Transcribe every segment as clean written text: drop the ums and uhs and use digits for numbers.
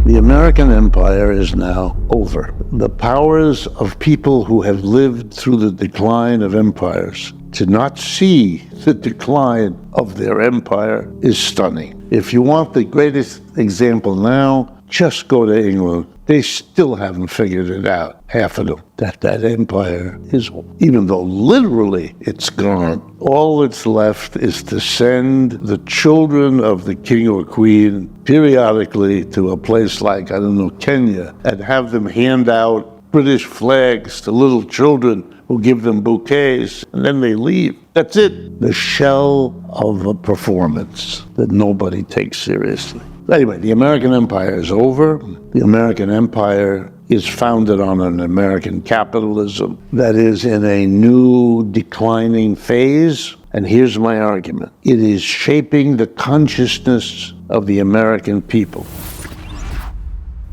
The American empire is now over. The powers of people who have lived through the decline of empires to not see the decline of their empire is stunning. If you want the greatest example now, just go to England. They still haven't figured it out, half of them, that empire is, even though literally it's gone, all that's left is to send the children of the king or queen periodically to a place like, Kenya, and have them hand out British flags to little children who give them bouquets, and then they leave. That's it. The shell of a performance that nobody takes seriously. Anyway, the American empire is over. The American empire is founded on an American capitalism that is in a new declining phase. And here's my argument. It is shaping the consciousness of the American people.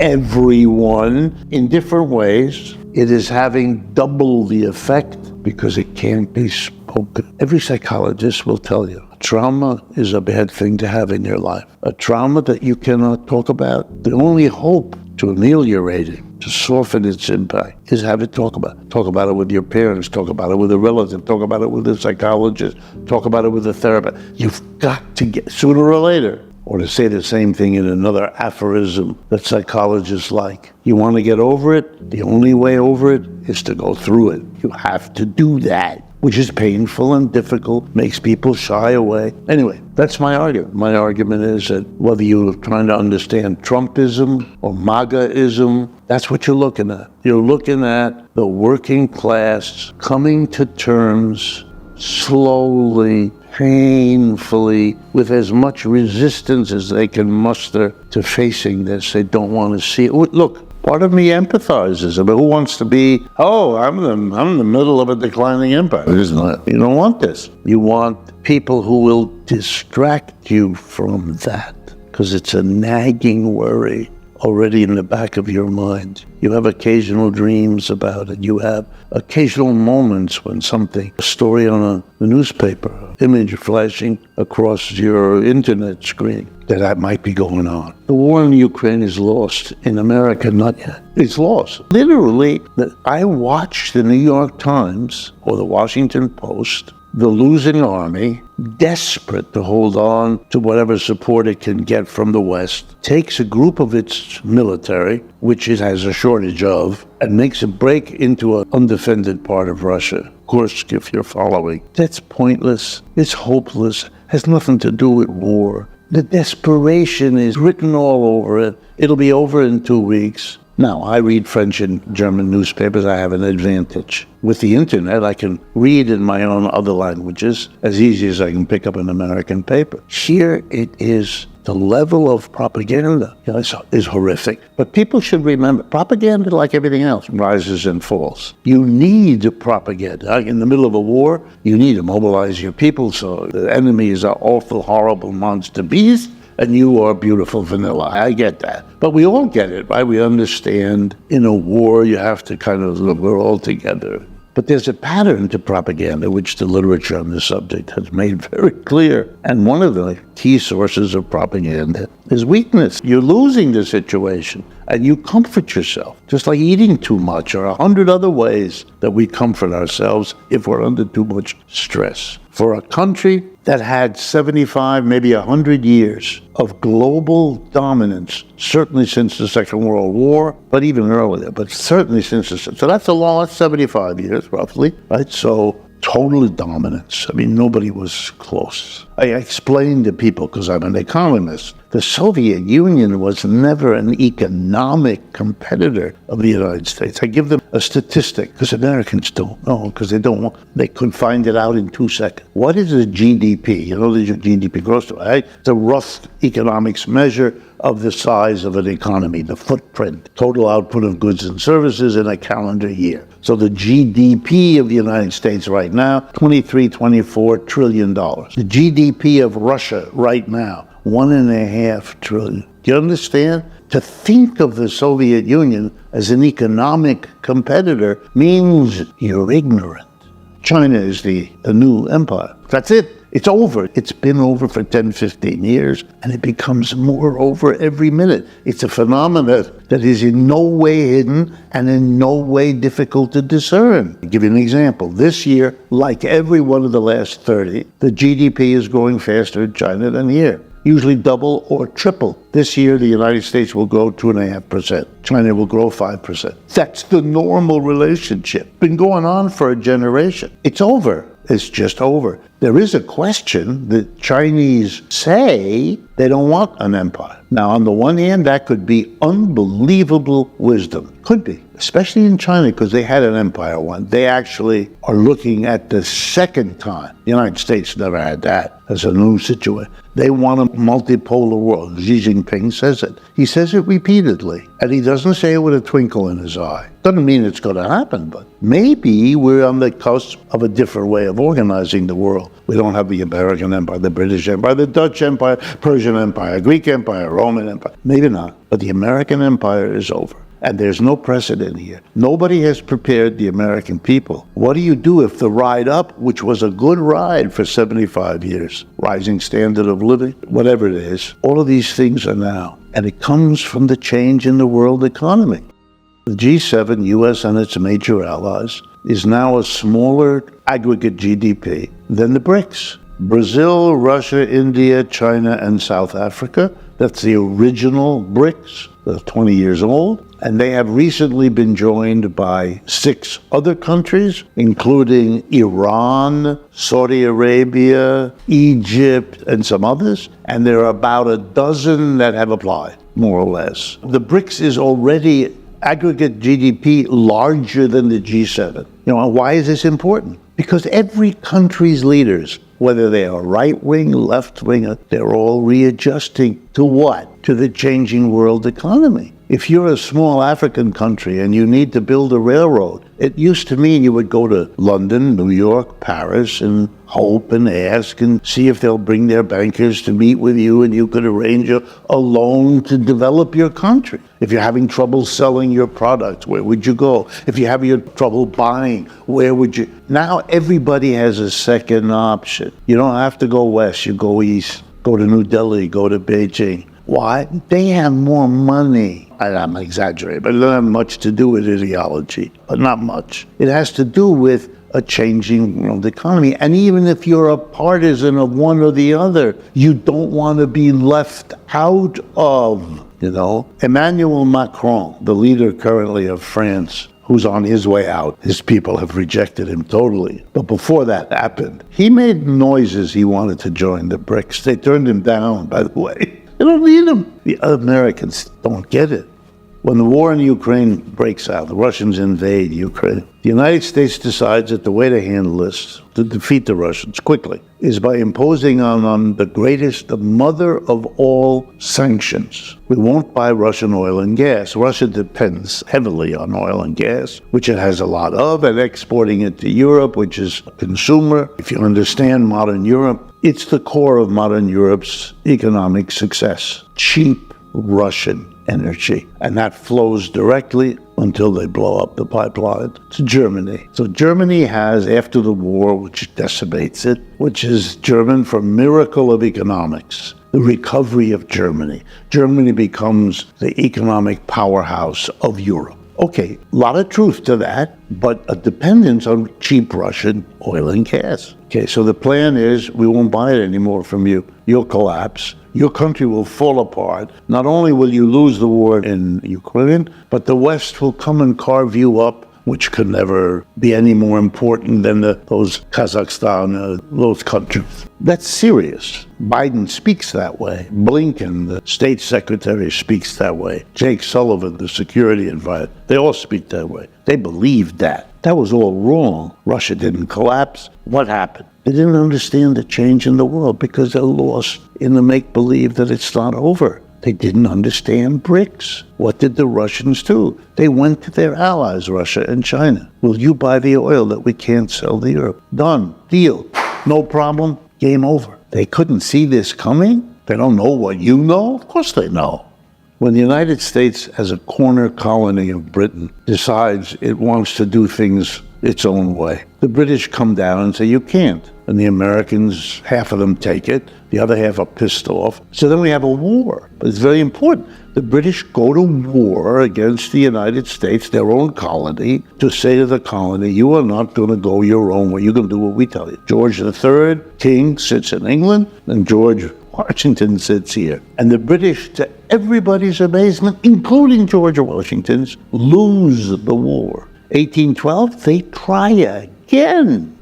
Everyone, in different ways, it is having double the effect because it can't be spoken. Every psychologist will tell you, trauma is a bad thing to have in your life. A trauma that you cannot talk about. The only hope to ameliorate it, to soften its impact, is have it talk about it. Talk about it with your parents, talk about it with a relative, talk about it with a psychologist, talk about it with a therapist. You've got to get, sooner or later, or to say the same thing in another aphorism that psychologists like. You want to get over it? The only way over it is to go through it. You have to do that, which is painful and difficult, makes people shy away. Anyway, that's my argument. My argument is that whether you're trying to understand Trumpism or MAGAism, that's what you're looking at. You're looking at the working class coming to terms slowly, painfully, with as much resistance as they can muster to facing this. They don't want to see it. Look, part of me empathizes. But who wants to be, I'm in the middle of a declining empire. You don't want this. You want people who will distract you from that, because it's a nagging worry already in the back of your mind. You have occasional dreams about it. You have occasional moments when a story on a newspaper, image flashing across your internet screen, that might be going on. The war in Ukraine is lost. In America, not yet. It's lost. Literally, I watched the New York Times or the Washington Post, the losing army, desperate to hold on to whatever support it can get from the West, takes a group of its military, which it has a shortage of, and makes a break into an undefended part of Russia. Kursk, if you're following. That's pointless. It's hopeless. Has nothing to do with war. The desperation is written all over it. It'll be over in 2 weeks. Now, I read French and German newspapers. I have an advantage. With the internet, I can read in my own other languages as easy as I can pick up an American paper. Here it is. The level of propaganda is horrific. But people should remember, propaganda, like everything else, rises and falls. You need propaganda. In the middle of a war, you need to mobilize your people, so the enemy is an awful, horrible monster beast, and you are beautiful vanilla. I get that. But we all get it, right? We understand in a war you have to we're all together. But there's a pattern to propaganda, which the literature on this subject has made very clear. And one of the key sources of propaganda is weakness. You're losing the situation, and you comfort yourself, just like eating too much or 100 other ways that we comfort ourselves if we're under too much stress. For a country that had 75, maybe 100 years of global dominance, certainly since the Second World War, but even earlier, but certainly since so that's 75 years, roughly, right? So total dominance. Nobody was close. I explained to people, because I'm an economist, the Soviet Union was never an economic competitor of the United States. I give them a statistic, because Americans don't know, because they could find it out in 2 seconds. What is a GDP? You know the GDP gross, right? It's a rough economics measure of the size of an economy, the footprint, total output of goods and services in a calendar year. So the GDP of the United States right now, $24 trillion. The GDP of Russia right now, $1.5 trillion. Do you understand? To think of the Soviet Union as an economic competitor means you're ignorant. China is the new empire. That's it. It's over. It's been over for 10, 15 years, and it becomes more over every minute. It's a phenomenon that is in no way hidden and in no way difficult to discern. I'll give you an example. This year, like every one of the last 30, the GDP is growing faster in China than here. Usually double or triple. This year, the United States will grow 2.5%. China will grow 5%. That's the normal relationship. Been going on for a generation. It's over. It's just over. There is a question. The Chinese say they don't want an empire. Now, on the one hand, that could be unbelievable wisdom. Could be, especially in China, because they had an empire once. They actually are looking at the second time. The United States never had that as a new situation. They want a multipolar world. Xi Jinping says it. He says it repeatedly, and he doesn't say it with a twinkle in his eye. Doesn't mean it's going to happen, but maybe we're on the cusp of a different way of organizing the world. We don't have the American Empire, the British Empire, the Dutch Empire, Persian Empire, Greek Empire, Roman Empire. Maybe not, but the American Empire is over. And there's no precedent here. Nobody has prepared the American people. What do you do if the ride up, which was a good ride for 75 years, rising standard of living, whatever it is, all of these things are now. And it comes from the change in the world economy. The G7, US and its major allies, is now a smaller aggregate GDP than the BRICS. Brazil, Russia, India, China, and South Africa, that's the original BRICS, they're 20 years old. And they have recently been joined by 6 other countries, including Iran, Saudi Arabia, Egypt, and some others. And there are about a dozen that have applied, more or less. The BRICS is already aggregate GDP larger than the G7. Why is this important? Because every country's leaders, whether they are right-wing, left-wing, they're all readjusting to what? To the changing world economy. If you're a small African country and you need to build a railroad, it used to mean you would go to London, New York, Paris, and hope and ask and see if they'll bring their bankers to meet with you and you could arrange a loan to develop your country. If you're having trouble selling your products, where would you go? If you have your trouble buying, where would you? Now everybody has a second option. You don't have to go west, you go east. Go to New Delhi, go to Beijing. Why? They have more money. I'm exaggerating, but it doesn't have much to do with ideology, but not much. It has to do with a changing world economy. And even if you're a partisan of one or the other, you don't want to be left out of, Emmanuel Macron, the leader currently of France, who's on his way out. His people have rejected him totally. But before that happened, he made noises he wanted to join the BRICS. They turned him down, by the way. They don't need him. The Americans don't get it. When the war in Ukraine breaks out, the Russians invade Ukraine, the United States decides that the way to handle this, to defeat the Russians quickly, is by imposing on them the mother of all sanctions. We won't buy Russian oil and gas. Russia depends heavily on oil and gas, which it has a lot of, and exporting it to Europe, which is a consumer. If you understand modern Europe, it's the core of modern Europe's economic success. Cheap Russian energy. And that flows directly until they blow up the pipeline to Germany. So Germany has, after the war, which decimates it, which is German for miracle of economics, the recovery of Germany. Germany becomes the economic powerhouse of Europe. Okay, a lot of truth to that, but a dependence on cheap Russian oil and gas. Okay, so the plan is we won't buy it anymore from you. You'll collapse. Your country will fall apart. Not only will you lose the war in Ukraine, but the West will come and carve you up, which could never be any more important than those Kazakhstan, those countries. That's serious. Biden speaks that way. Blinken, the state secretary, speaks that way. Jake Sullivan, the security advisor, they all speak that way. They believed that. That was all wrong. Russia didn't collapse. What happened? They didn't understand the change in the world because they're lost in the make-believe that it's not over. They didn't understand BRICS. What did the Russians do? They went to their allies, Russia and China. Will you buy the oil that we can't sell to Europe? Done. Deal. No problem. Game over. They couldn't see this coming? They don't know what you know? Of course they know. When the United States, as a corner colony of Britain, decides it wants to do things its own way, The British come down and say, you can't. And the Americans, half of them take it, the other half are pissed off. So then we have a war. But it's very important. The British go to war against the United States, their own colony, to say to the colony, you are not going to go your own way. You're going to do what we tell you. George III, king, sits in England, and George Washington sits here. And the British, to everybody's amazement, including George Washington's, lose the war. 1812, they try again.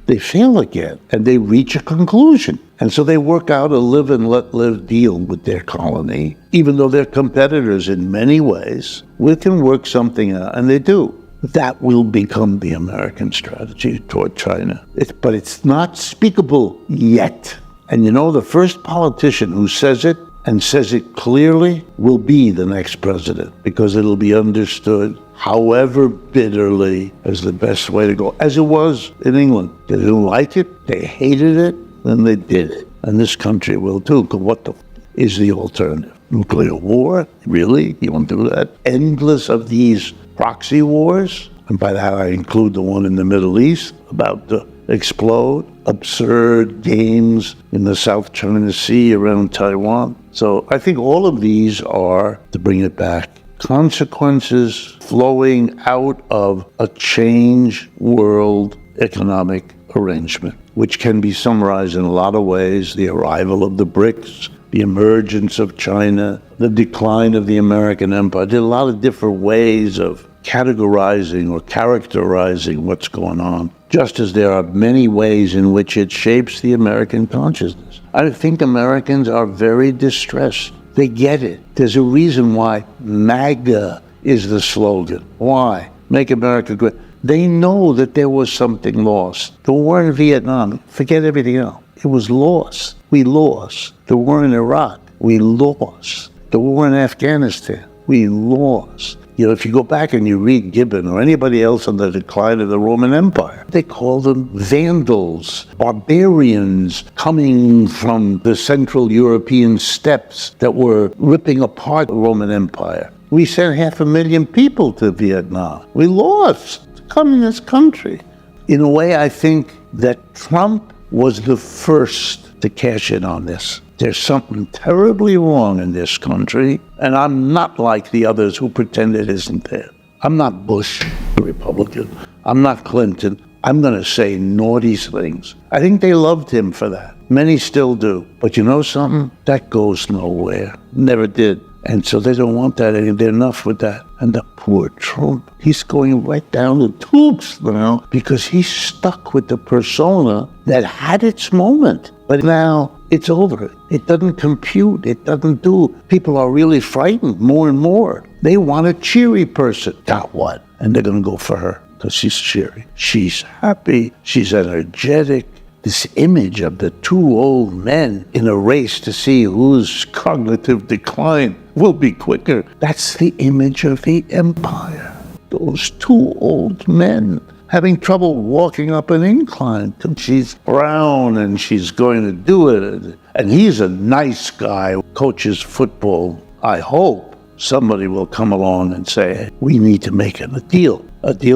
They fail again, and they reach a conclusion. And so they work out a live and let live deal with their colony. Even though they're competitors in many ways, we can work something out, and they do. That will become the American strategy toward China. But it's not speakable yet. And you know, the first politician who says it, and says it clearly, will be the next president, because it'll be understood, however bitterly, as the best way to go, as it was in England. They didn't like it, they hated it, then they did it. And this country will too, because what the is the alternative? Nuclear war? Really? You want to do that? Endless of these proxy wars? And by that I include the one in the Middle East, about to explode. Absurd games in the South China Sea around Taiwan. So I think all of these are, to bring it back, consequences flowing out of a changed world economic arrangement, which can be summarized in a lot of ways: the arrival of the BRICS, the emergence of China, the decline of the American empire. There are a lot of different ways of categorizing or characterizing what's going on, just as there are many ways in which it shapes the American consciousness. I think Americans are very distressed. They get it. There's a reason why MAGA is the slogan. Why? Make America great. They know that there was something lost. The war in Vietnam, forget everything else. It was lost. We lost. The war in Iraq, we lost. The war in Afghanistan, we lost. You know, if you go back and you read Gibbon or anybody else on the decline of the Roman Empire, they call them Vandals, barbarians coming from the Central European steppes that were ripping apart the Roman Empire. We sent 500,000 people to Vietnam. We lost. It's a communist country. In a way, I think that Trump was the first to cash in on this. There's something terribly wrong in this country, and I'm not like the others who pretend it isn't there. I'm not Bush, the Republican. I'm not Clinton. I'm going to say naughty things. I think they loved him for that. Many still do. But you know something? That goes nowhere. Never did. And so they don't want that anymore. They're enough with that. And the poor Trump, he's going right down the tubes now because he's stuck with the persona that had its moment. But now it's over. It doesn't compute. It doesn't do. People are really frightened more and more. They want a cheery person. Got what? And they're going to go for her because she's cheery. She's happy. She's energetic. This image of the two old men in a race to see whose cognitive decline will be quicker. That's the image of the empire. Those two old men having trouble walking up an incline. She's brown and she's going to do it. And he's a nice guy, coaches football. I hope somebody will come along and say, we need to make a deal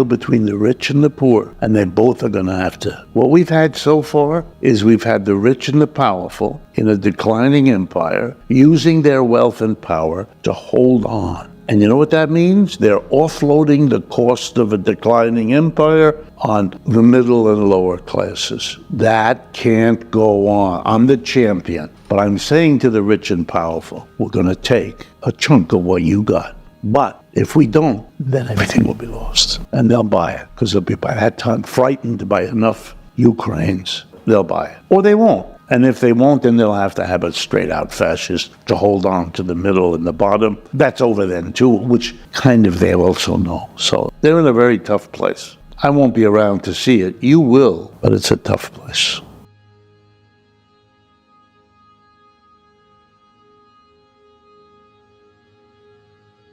between the rich and the poor, and they both are going to have to. What we've had so far is we've had the rich and the powerful in a declining empire using their wealth and power to hold on. And you know what that means? They're offloading the cost of a declining empire on the middle and lower classes. That can't go on. I'm the champion, but I'm saying to the rich and powerful, we're going to take a chunk of what you got. But if we don't, then everything will be lost. And they'll buy it, because they'll be by that time frightened by enough Ukrainians. They'll buy it. Or they won't. And if they won't, then they'll have to have a straight-out fascist to hold on to the middle and the bottom. That's over then, too, which kind of they also know. So they're in a very tough place. I won't be around to see it. You will, but it's a tough place.